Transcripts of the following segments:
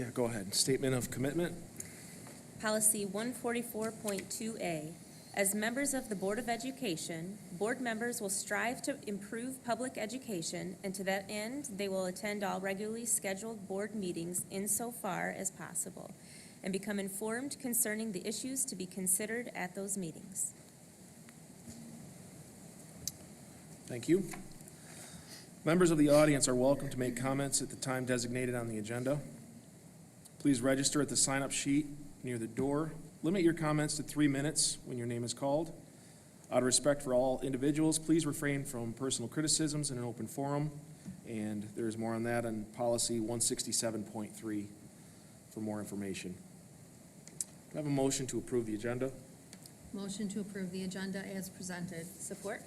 Yeah, go ahead. Statement of commitment. Policy 144.2A. As members of the Board of Education, board members will strive to improve public education, and to that end, they will attend all regularly scheduled board meetings insofar as possible, and become informed concerning the issues to be considered at those meetings. Thank you. Members of the audience are welcome to make comments at the time designated on the agenda. Please register at the sign-up sheet near the door. Limit your comments to 3 minutes when your name is called. Out of respect for all individuals, please refrain from personal criticisms in an open forum. And there's more on that on policy 167.3 for more information. Do I have a motion to approve the agenda? Motion to approve the agenda as presented. Support?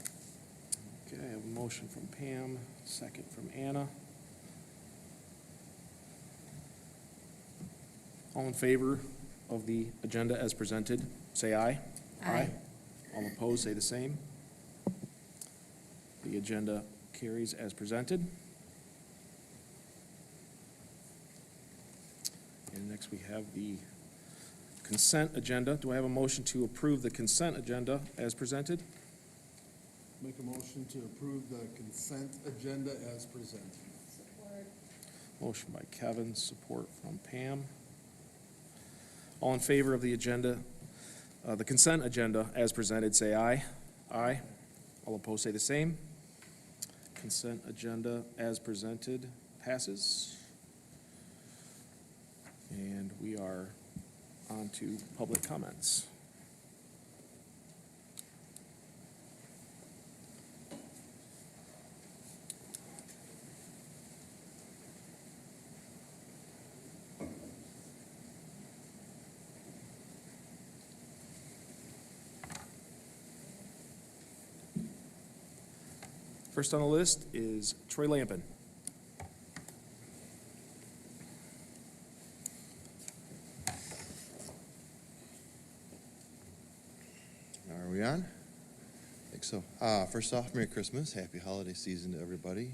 Okay, I have a motion from Pam, second from Anna. All in favor of the agenda as presented, say aye. Aye. All opposed, say the same. The agenda carries as presented. And next we have the consent agenda. Do I have a motion to approve the consent agenda as presented? Make a motion to approve the consent agenda as presented. Support. Motion by Kevin, support from Pam. All in favor of the agenda, the consent agenda as presented, say aye. Aye. All opposed, say the same. Consent agenda as presented passes. And we are on to public comments. First on the list is Troy Lampin. Are we on? I think so. First off, Merry Christmas. Happy holiday season to everybody.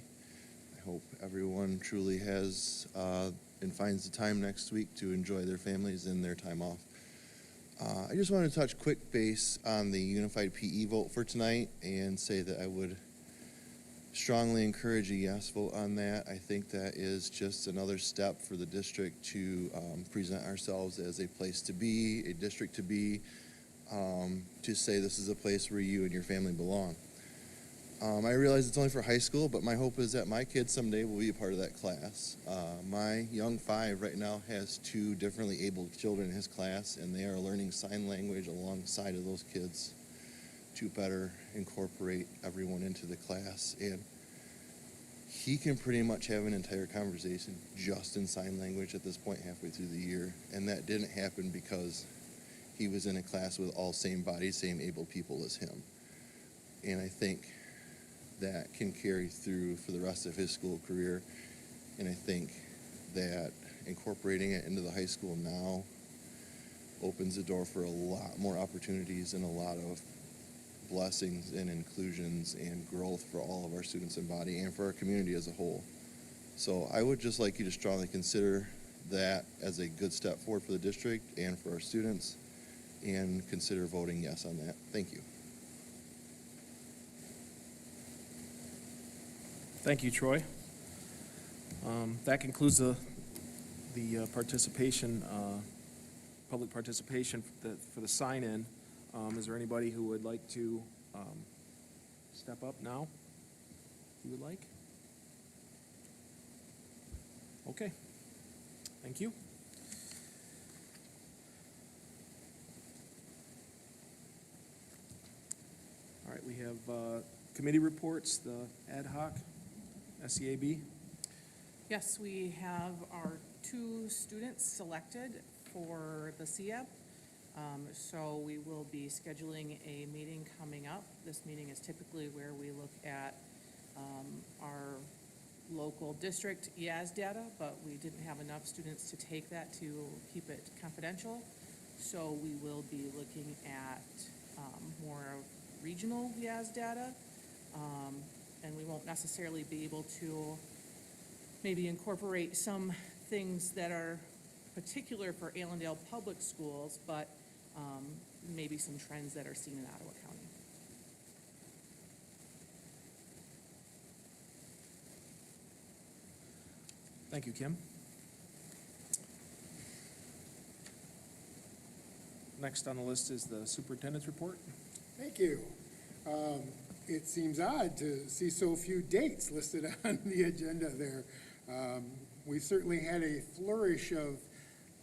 I hope everyone truly has and finds the time next week to enjoy their families and their time off. I just wanted to touch quick base on the unified PE vote for tonight and say that I would strongly encourage a yes vote on that. I think that is just another step for the district to present ourselves as a place to be, a district to be, to say this is a place where you and your family belong. I realize it's only for high school, but my hope is that my kids someday will be a part of that class. My young 5 right now has 2 differently abled children in his class, and they are learning sign language alongside of those kids to better incorporate everyone into the class. And he can pretty much have an entire conversation just in sign language at this point halfway through the year. And that didn't happen because he was in a class with all same body, same able people as him. And I think that can carry through for the rest of his school career. And I think that incorporating it into the high school now opens the door for a lot more opportunities and a lot of blessings and inclusions and growth for all of our students and body and for our community as a whole. So I would just like you to strongly consider that as a good step forward for the district and for our students, and consider voting yes on that. Thank you. Thank you, Troy. That concludes the participation, public participation for the sign-in. Is there anybody who would like to step up now? You would like? Okay. Thank you. All right, we have committee reports, the ad hoc, SEAB. Yes, we have our 2 students selected for the CEAB. So we will be scheduling a meeting coming up. This meeting is typically where we look at our local district EAS data, but we didn't have enough students to take that to keep it confidential. So we will be looking at more regional EAS data, and we won't necessarily be able to maybe incorporate some things that are particular for Allendale Public Schools, but maybe some trends that are seen in Ottawa County. Thank you, Kim. Next on the list is the superintendent's report. Thank you. It seems odd to see so few dates listed on the agenda there. We've certainly had a flourish of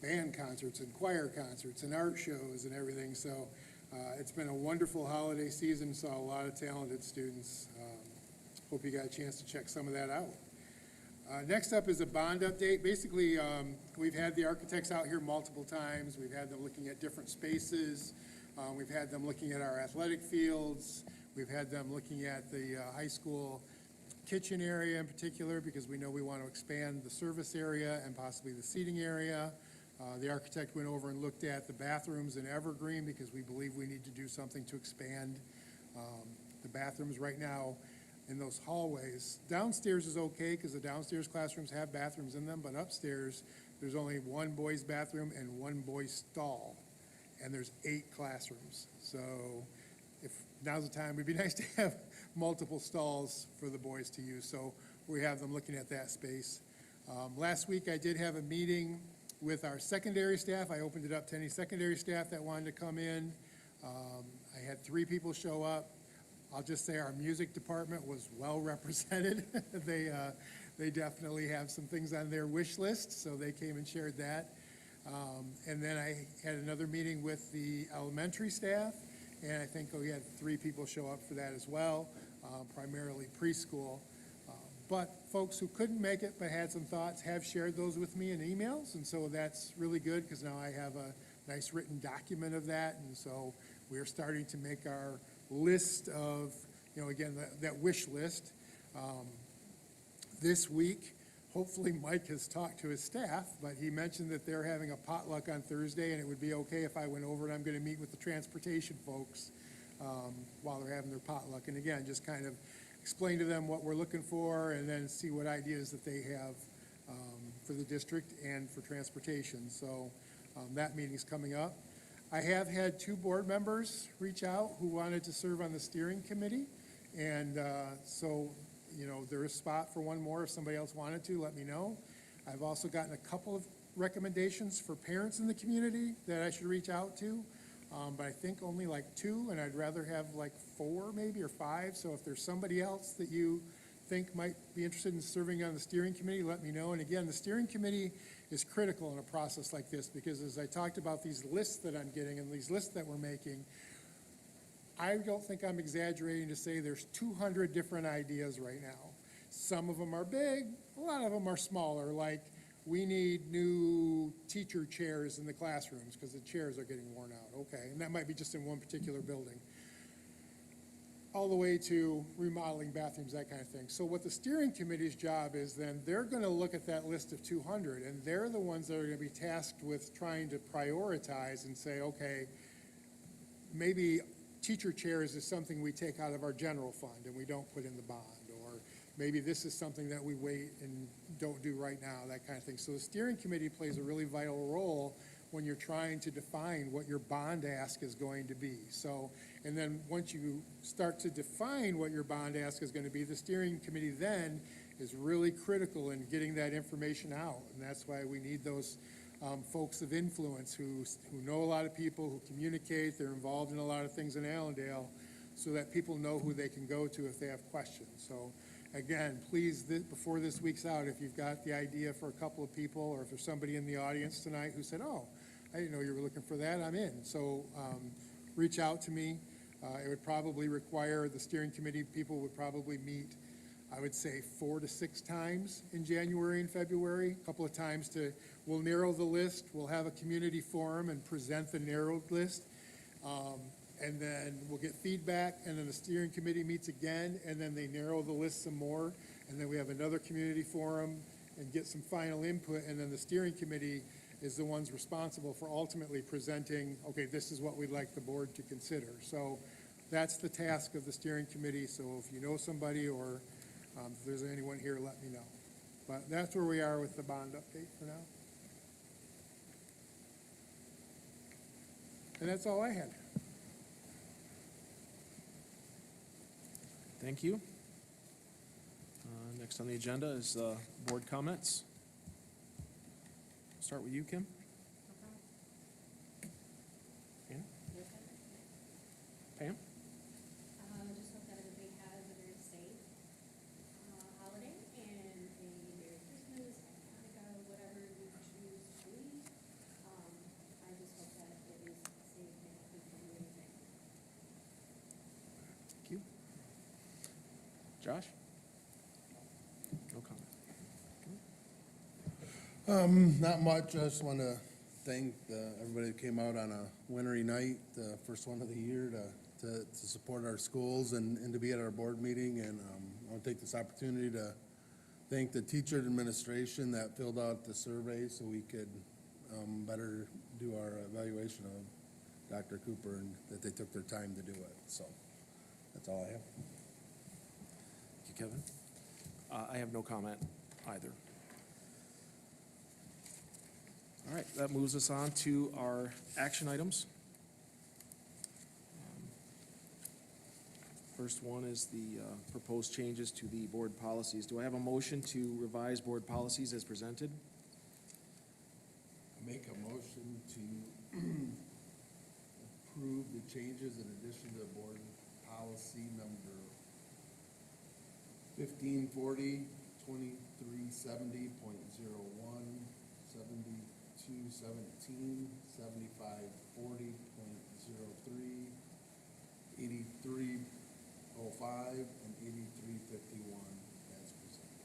band concerts and choir concerts and art shows and everything, so it's been a wonderful holiday season, saw a lot of talented students. Hope you got a chance to check some of that out. Next up is a bond update. Basically, we've had the architects out here multiple times. We've had them looking at different spaces. We've had them looking at our athletic fields. We've had them looking at the high school kitchen area in particular, because we know we want to expand the service area and possibly the seating area. The architect went over and looked at the bathrooms in Evergreen, because we believe we need to do something to expand the bathrooms right now in those hallways. Downstairs is okay, because the downstairs classrooms have bathrooms in them, but upstairs, there's only one boys' bathroom and one boys' stall, and there's 8 classrooms. So if now's the time, it'd be nice to have multiple stalls for the boys to use, so we have them looking at that space. Last week, I did have a meeting with our secondary staff. I opened it up to any secondary staff that wanted to come in. I had 3 people show up. I'll just say our music department was well represented. They definitely have some things on their wish list, so they came and shared that. And then I had another meeting with the elementary staff, and I think we had 3 people show up for that as well, primarily preschool. But folks who couldn't make it but had some thoughts have shared those with me in emails, and so that's really good, because now I have a nice written document of that, and so we're starting to make our list of, again, that wish list. This week, hopefully Mike has talked to his staff, but he mentioned that they're having a potluck on Thursday, and it would be okay if I went over, and I'm going to meet with the transportation folks while they're having their potluck. And again, just kind of explain to them what we're looking for, and then see what ideas that they have for the district and for transportation. So that meeting's coming up. I have had 2 board members reach out who wanted to serve on the steering committee, and so there is a spot for one more. If somebody else wanted to, let me know. I've also gotten a couple of recommendations for parents in the community that I should reach out to, but I think only like 2, and I'd rather have like 4 maybe, or 5. So if there's somebody else that you think might be interested in serving on the steering committee, let me know. And again, the steering committee is critical in a process like this, because as I talked about these lists that I'm getting and these lists that we're making, I don't think I'm exaggerating to say there's 200 different ideas right now. Some of them are big, a lot of them are smaller, like we need new teacher chairs in the classrooms because the chairs are getting worn out. Okay, and that might be just in one particular building. All the way to remodeling bathrooms, that kind of thing. So what the steering committee's job is, then they're going to look at that list of 200, and they're the ones that are going to be tasked with trying to prioritize and say, okay, maybe teacher chairs is something we take out of our general fund and we don't put in the bond, or maybe this is something that we wait and don't do right now, that kind of thing. So the steering committee plays a really vital role when you're trying to define what your bond ask is going to be. So, and then once you start to define what your bond ask is going to be, the steering committee then is really critical in getting that information out. And that's why we need those folks of influence who know a lot of people, who communicate, they're involved in a lot of things in Allendale, so that people know who they can go to if they have questions. So again, please, before this week's out, if you've got the idea for a couple of people, or if there's somebody in the audience tonight who said, oh, I didn't know you were looking for that, I'm in. So reach out to me. It would probably require, the steering committee people would probably meet, I would say 4 to 6 times in January and February, a couple of times we'll narrow the list, we'll have a community forum and present the narrowed list, and then we'll get feedback, and then the steering committee meets again, and then they narrow the list some more, and then we have another community forum and get some final input, and then the steering committee is the ones responsible for ultimately presenting, okay, this is what we'd like the board to consider. So that's the task of the steering committee. So if you know somebody, or if there's anyone here, let me know. But that's where we are with the bond update for now. And that's all I had. Thank you. Next on the agenda is board comments. Start with you, Kim. Pam? Pam? Just hope that everybody has a very safe holiday and a Merry Christmas, Hanukkah, whatever you choose to believe. I just hope that it is safe and free from anything. Thank you. Josh? No comment. Not much, I just want to thank everybody that came out on a wintry night, the first one of the year, to support our schools and to be at our board meeting. And I want to take this opportunity to thank the teacher administration that filled out the survey so we could better do our evaluation of Dr. Cooper, and that they took their time to do it. So that's all I have. Thank you, Kevin. I have no comment either. All right, that moves us on to our action items. First one is the proposed changes to the board policies. Do I have a motion to revise board policies as presented? Make a motion to approve the changes in addition to board policy number 1540, 2370.01, 7217, 7540.03, 8305, and 8351 as presented.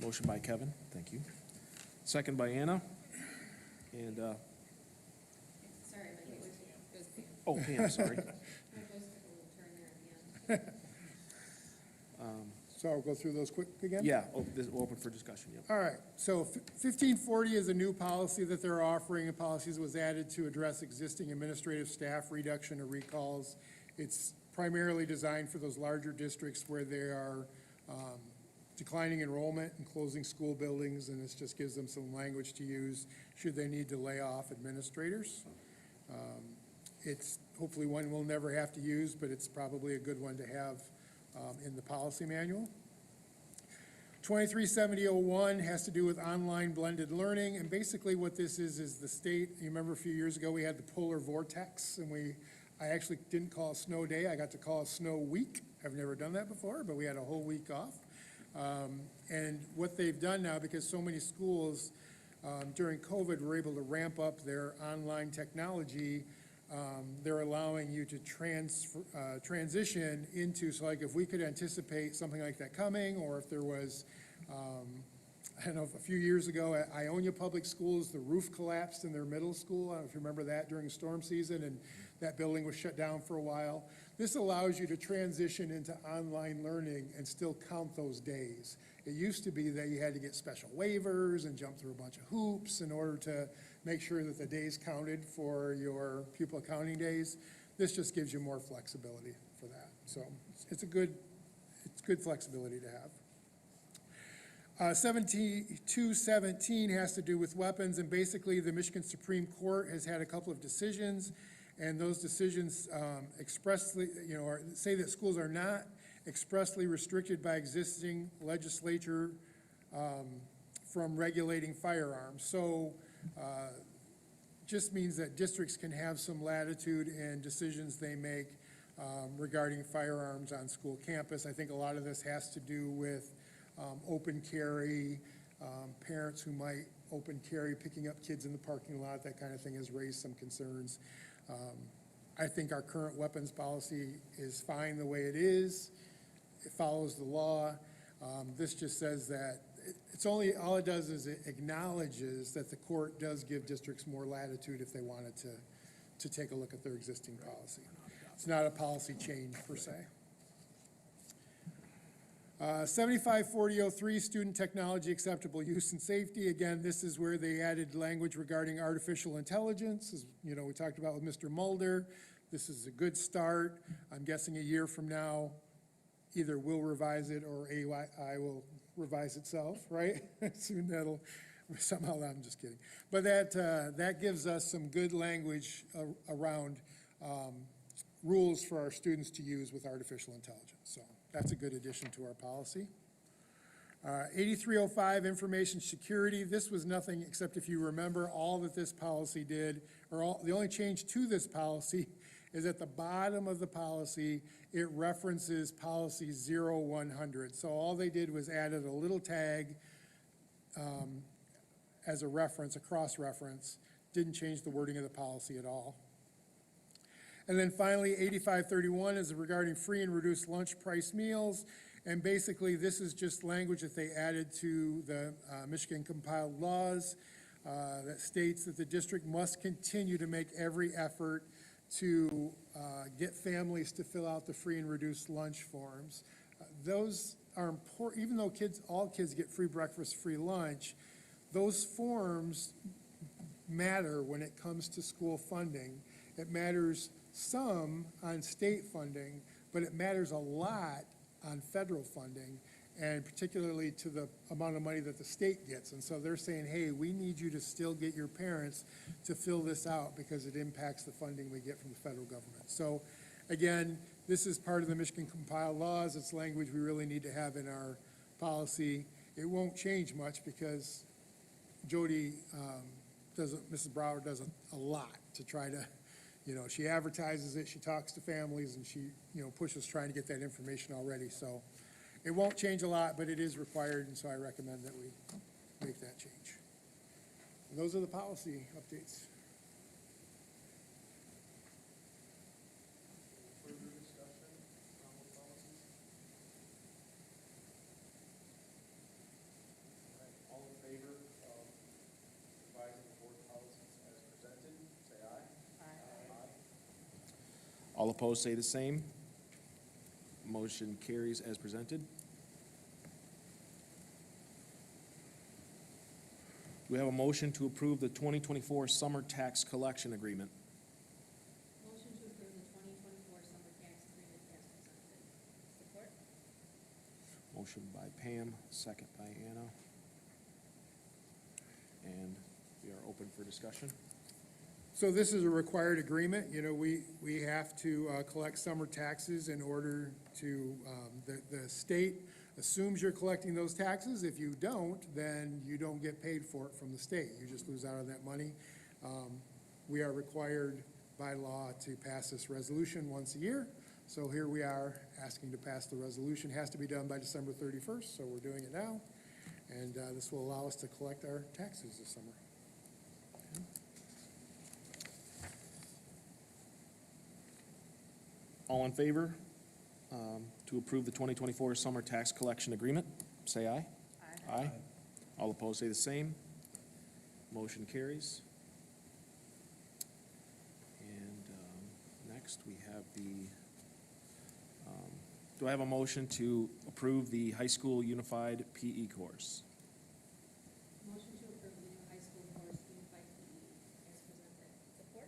Motion by Kevin, thank you. Second by Anna. And, Sorry, but it was Pam. oh, Pam, sorry. My voice took a little turn there at the end. So I'll go through those quick again? Yeah, we'll open for discussion, yep. All right, so 1540 is a new policy that they're offering, and policies was added to address existing administrative staff reduction or recalls. It's primarily designed for those larger districts where they are declining enrollment and closing school buildings, and this just gives them some language to use should they need to lay off administrators. It's hopefully one we'll never have to use, but it's probably a good one to have in the policy manual. 237001 has to do with online blended learning, and basically what this is the state, you remember a few years ago we had the polar vortex, and I actually didn't call it snow day, I got to call it snow week. I've never done that before, but we had a whole week off. And what they've done now, because so many schools during COVID were able to ramp up their online technology, they're allowing you to transition into, so like if we could anticipate something like that coming, or if there was, I don't know, a few years ago at Ionia Public Schools, the roof collapsed in their middle school. I don't know if you remember that during storm season, and that building was shut down for a while. This allows you to transition into online learning and still count those days. It used to be that you had to get special waivers and jump through a bunch of hoops in order to make sure that the days counted for your pupil counting days. This just gives you more flexibility for that. So it's good flexibility to have. 7217 has to do with weapons, and basically the Michigan Supreme Court has had a couple of decisions, and those decisions expressly, say that schools are not expressly restricted by existing legislature from regulating firearms. So just means that districts can have some latitude in decisions they make regarding firearms on school campus. I think a lot of this has to do with open carry, parents who might open carry, picking up kids in the parking lot, that kind of thing has raised some concerns. I think our current weapons policy is fine the way it is. It follows the law. This just says that all it does is it acknowledges that the court does give districts more latitude if they wanted to take a look at their existing policy. It's not a policy change per se. 754003, student technology acceptable use and safety. Again, this is where they added language regarding artificial intelligence. As we talked about with Mr. Mulder. This is a good start. I'm guessing a year from now, either we'll revise it or AY will revise itself, right? Soon that'll, somehow, I'm just kidding. But that gives us some good language around rules for our students to use with artificial intelligence. So that's a good addition to our policy. 8305, information security. This was nothing except, if you remember, all that this policy did, the only change to this policy is at the bottom of the policy, it references policy 0100. So all they did was added a little tag as a reference, a cross-reference, didn't change the wording of the policy at all. And then finally, 8531 is regarding free and reduced lunch price meals. And basically, this is just language that they added to the Michigan compiled laws that states that the district must continue to make every effort to get families to fill out the free and reduced lunch forms. Those are important, even though all kids get free breakfast, free lunch, those forms matter when it comes to school funding. It matters some on state funding, but it matters a lot on federal funding, and particularly to the amount of money that the state gets. And so they're saying, hey, we need you to still get your parents to fill this out because it impacts the funding we get from the federal government. So again, this is part of the Michigan compiled laws. It's language we really need to have in our policy. It won't change much because Jody Mrs. Brower does a lot to try to, she advertises it, she talks to families, and she, pushes trying to get that information already. So it won't change a lot, but it is required, and so I recommend that we make that change. And those are the policy updates. Further discussion on those policies? All in favor of revising the board policies as presented, say aye. Aye. All opposed, say the same. Motion carries as presented. We have a motion to approve the 2024 summer tax collection agreement. Motion to approve the 2024 summer tax agreement as presented. Support? Motion by Pam, second by Anna. And we are open for discussion. So this is a required agreement. We have to collect summer taxes in order to, the state assumes you're collecting those taxes. If you don't, then you don't get paid for it from the state. You just lose out on that money. We are required by law to pass this resolution once a year. So here we are asking to pass the resolution. It has to be done by December 31st, so we're doing it now. And this will allow us to collect our taxes this summer. All in favor to approve the 2024 summer tax collection agreement, say aye. Aye. All opposed, say the same. Motion carries. And next, we have do I have a motion to approve the high school unified PE course? Motion to approve the new high school course unified PE as presented. Support?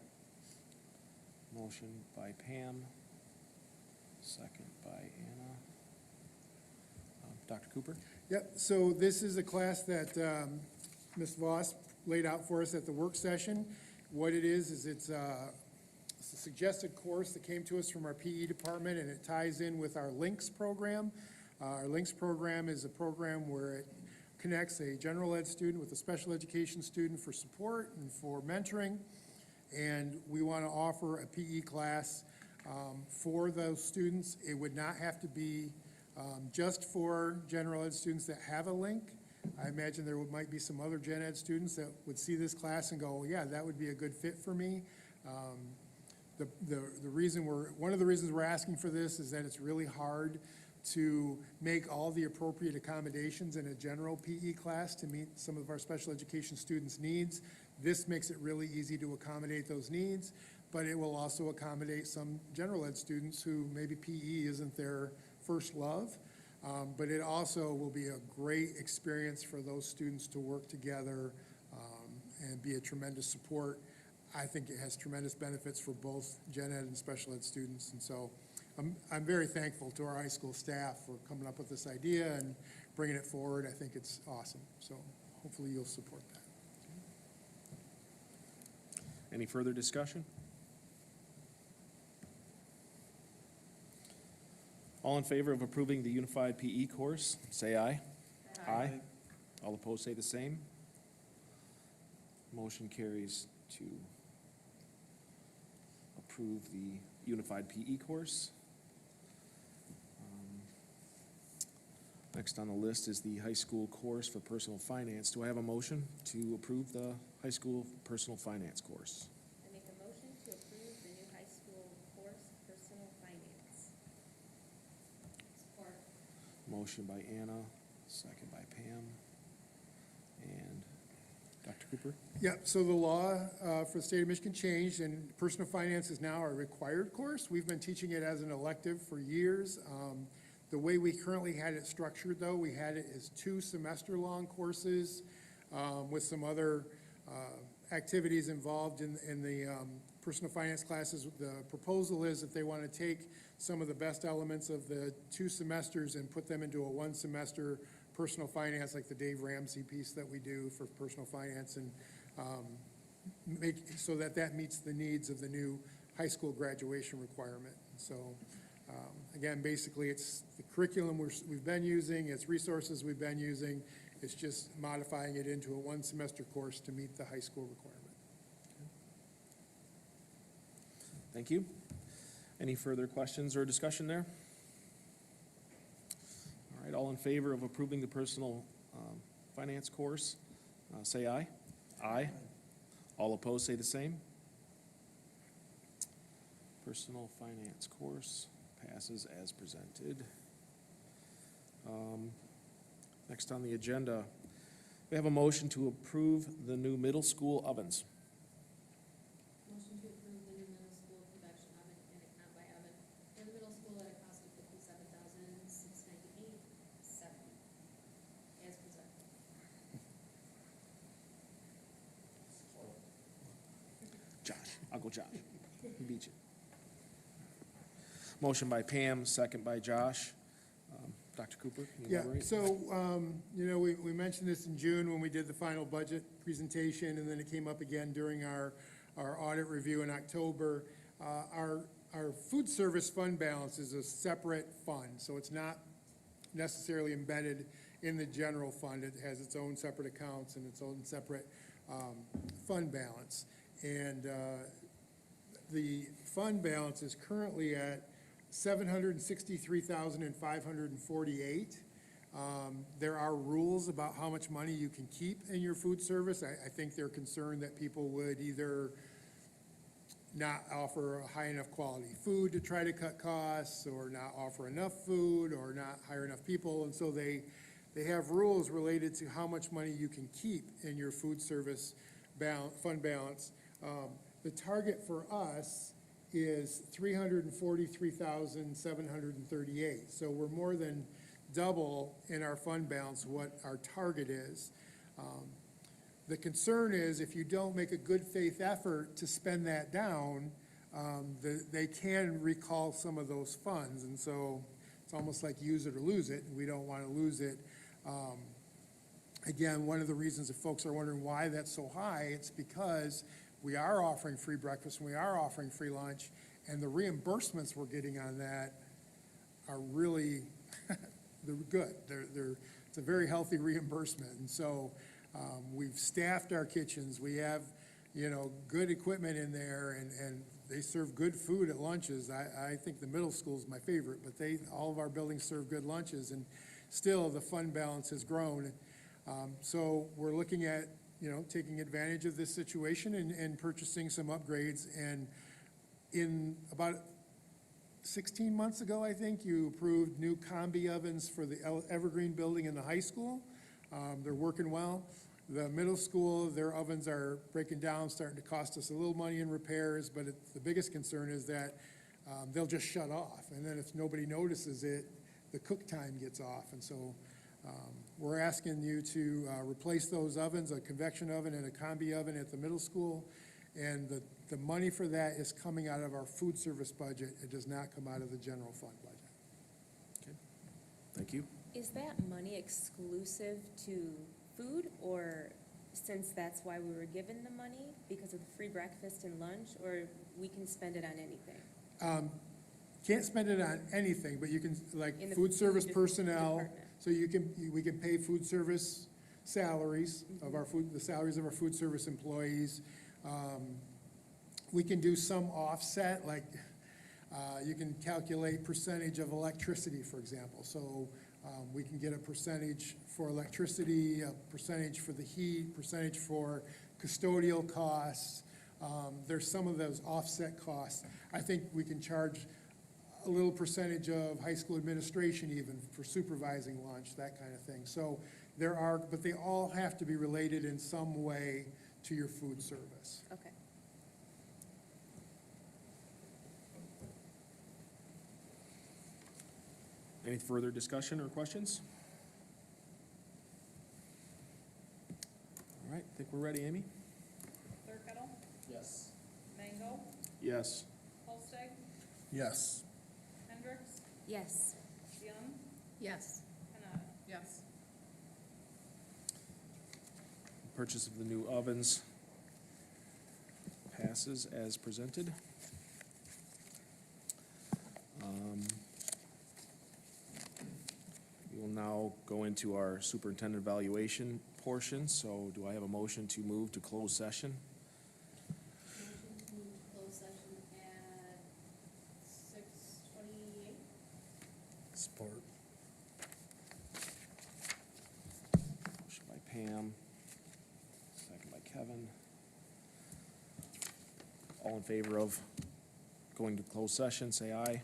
Motion by Pam, second by Anna. Dr. Cooper? Yep, so this is a class that Ms. Voss laid out for us at the work session. What it is it's a suggested course that came to us from our PE department, and it ties in with our LINKS program. Our LINKS program is a program where it connects a general ed student with a special education student for support and for mentoring. And we want to offer a PE class for those students. It would not have to be just for general ed students that have a link. I imagine there might be some other gen ed students that would see this class and go, well, yeah, that would be a good fit for me. One of the reasons we're asking for this is that it's really hard to make all the appropriate accommodations in a general PE class to meet some of our special education students' needs. This makes it really easy to accommodate those needs, but it will also accommodate some general ed students who maybe PE isn't their first love. But it also will be a great experience for those students to work together and be a tremendous support. I think it has tremendous benefits for both gen ed and special ed students. And so I'm very thankful to our high school staff for coming up with this idea and bringing it forward. I think it's awesome. So hopefully you'll support that. Any further discussion? All in favor of approving the unified PE course, say aye. Aye. All opposed, say the same. Motion carries to approve the unified PE course. Next on the list is the high school course for personal finance. Do I have a motion to approve the high school personal finance course? I make a motion to approve the new high school course, personal finance. Support. Motion by Anna, second by Pam. And Dr. Cooper? Yeah, so the law for the state of Michigan changed, and personal finance is now a required course. We've been teaching it as an elective for years. The way we currently had it structured, though, we had it as 2 semester-long courses with some other activities involved in the personal finance classes. The proposal is that they want to take some of the best elements of the 2 semesters and put them into a 1-semester personal finance, like the Dave Ramsey piece that we do for personal finance, and make so that that meets the needs of the new high school graduation requirement. So again, basically, it's the curriculum we've been using, it's resources we've been using, it's just modifying it into a 1-semester course to meet the high school requirement. Thank you. Any further questions or discussion there? All right, all in favor of approving the personal finance course, say aye. Aye. All opposed, say the same. Personal finance course passes as presented. Next on the agenda, we have a motion to approve the new middle school ovens. Motion to approve the new middle school convection oven and a combi oven for the middle school at a cost of $57,698.70 as presented. Josh, I'll go Josh. He beat you. Motion by Pam, second by Josh. Dr. Cooper, can you Yeah, elaborate? so, you know, we mentioned this in June when we did the final budget presentation, and then it came up again during our audit review in October. Our food service fund balance is a separate fund, so it's not necessarily embedded in the general fund. It has its own separate accounts and its own separate fund balance. And the fund balance is currently at $763,548. There are rules about how much money you can keep in your food service. I think they're concerned that people would either not offer a high enough quality food to try to cut costs, or not offer enough food, or not hire enough people. And so they have rules related to how much money you can keep in your food service fund balance. The target for us is $343,738. So we're more than double in our fund balance what our target is. The concern is if you don't make a good faith effort to spend that down, they can recall some of those funds. And so it's almost like use it or lose it. We don't want to lose it. Again, one of the reasons if folks are wondering why that's so high, it's because we are offering free breakfast and we are offering free lunch, and the reimbursements we're getting on that are really they're good. It's a very healthy reimbursement. And so we've staffed our kitchens. We have, you know, good equipment in there, and they serve good food at lunches. I think the middle school is my favorite, but all of our buildings serve good lunches, and still the fund balance has grown. So we're looking at, you know, taking advantage of this situation and purchasing some upgrades. And in about 16 months ago, I think, you approved new combi ovens for the Evergreen building in the high school. They're working well. The middle school, their ovens are breaking down, starting to cost us a little money in repairs, but the biggest concern is that they'll just shut off. And then if nobody notices it, the cook time gets off. And so we're asking you to replace those ovens, a convection oven and a combi oven at the middle school, And the money for that is coming out of our food service budget. It does not come out of the general fund budget. Thank you. Is that money exclusive to food, or since that's why we were given the money, because of the free breakfast and lunch, or we can spend it on anything? Can't spend it on anything, but you can, like, In the food service food personnel, department. so we can pay food service salaries of our the salaries of our food service employees. We can do some offset, like, you can calculate percentage of electricity, for example. So, we can get a percentage for electricity, a percentage for the heat, percentage for custodial costs. There's some of those offset costs. I think we can charge a little percentage of high school administration even for supervising lunch, that kind of thing. So there are, but they all have to be related in some way to your food service. Okay. Any further discussion or questions? All right, I think we're ready, Amy? Thurkettle? Yes. Mango? Yes. Holsteg? Yes. Hendricks? Yes. Young? Yes. Canada? Yes. Purchase of the new ovens passes as presented. We will now go into our superintendent evaluation portion, so do I have a motion to move to closed session? Motion to move to closed session at 6:28. Support. Motion by Pam, second by Kevin. All in favor of going to closed session, say aye.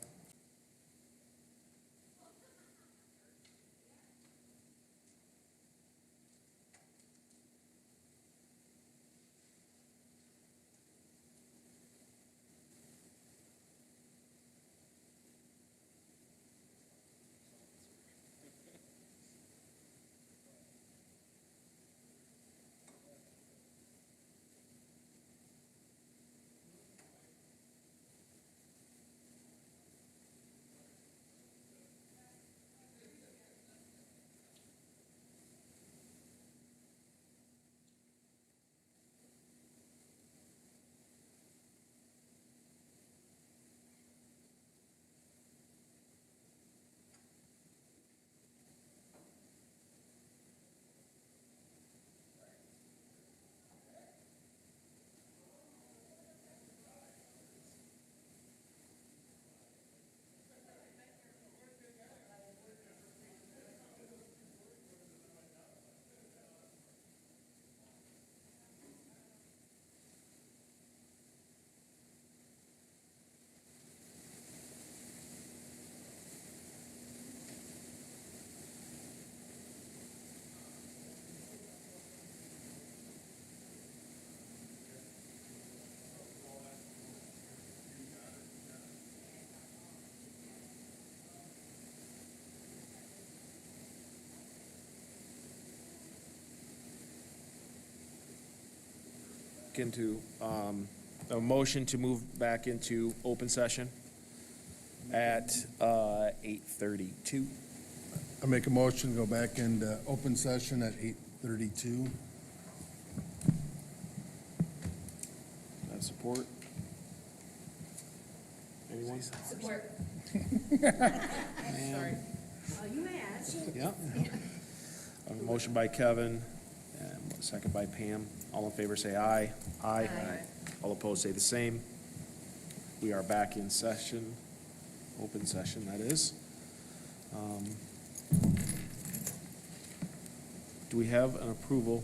Into, a motion to move back into open session at, 8:32. I make a motion to go back into open session at 8:32. Have support? Anyone? Support. Sorry. Oh, you may ask. Yep. A motion by Kevin, and a second by Pam. All in favor, say aye. Aye. All opposed, say the same. We are back in session, open session, that is. Do we have an approval,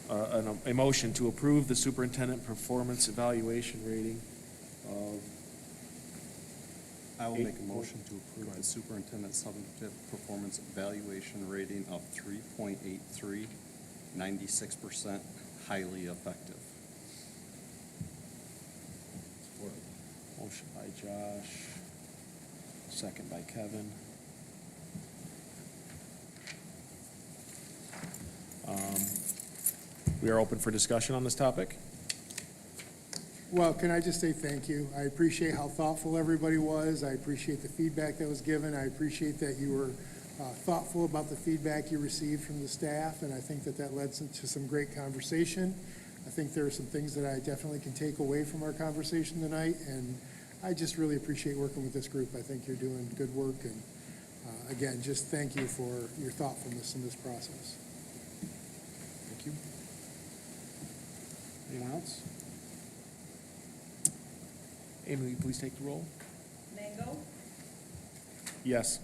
a motion to approve the superintendent performance evaluation rating of, I will make a 8.4. motion to approve the superintendent's summative performance evaluation rating of 3.83, 96% highly effective. motion by Josh, second by Kevin. We are open for discussion on this topic. Well, can I just say thank you? I appreciate how thoughtful everybody was. I appreciate the feedback that was given. I appreciate that you were thoughtful about the feedback you received from the staff, and I think that that led to some great conversation. I think there are some things that I definitely can take away from our conversation tonight, and I just really appreciate working with this group. I think you're doing good work, and again, just thank you for your thoughtfulness in this process. Thank you. Anyone else? Amy, will you please take the roll? Mango, Yes.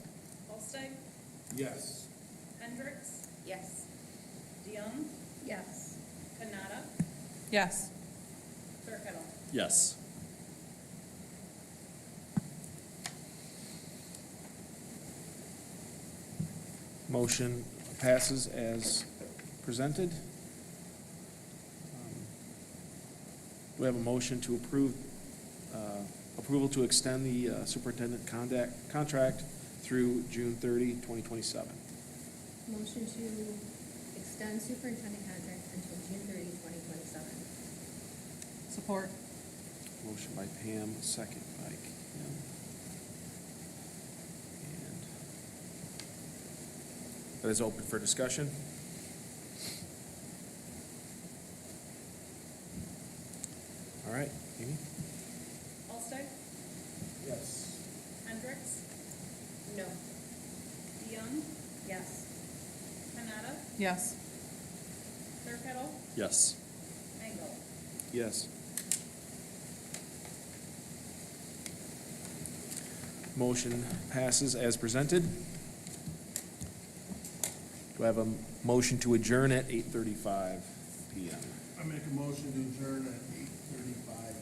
Holsteig, Yes. Hendricks, Yes. DeYoung, Yes. Kanata, Yes. Turkettle. Yes. Motion passes as presented. Do we have a motion to approve, approval to extend the superintendent contract through June 30, 2027? Motion to extend superintendent contract until June 30, 2027. Support. Motion by Pam, second by Kim. And that is open for discussion. All right, Amy? Holsteig, Yes. Hendricks, No. DeYoung, Yes. Kanata, Yes. Turkettle, Yes. Mango. Yes. Motion passes as presented. Do I have a motion to adjourn at 8:35 PM? I make a motion to adjourn at 8:35.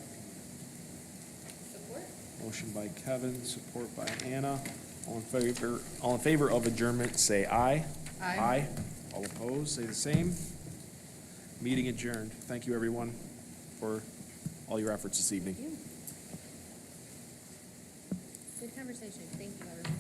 Support? Motion by Kevin, support by Anna. All in favor of adjournment, say aye. Aye. All opposed, say the same. Meeting adjourned. Thank you, everyone, for all your efforts this evening. Thank you. Good conversation. Thank you, everyone.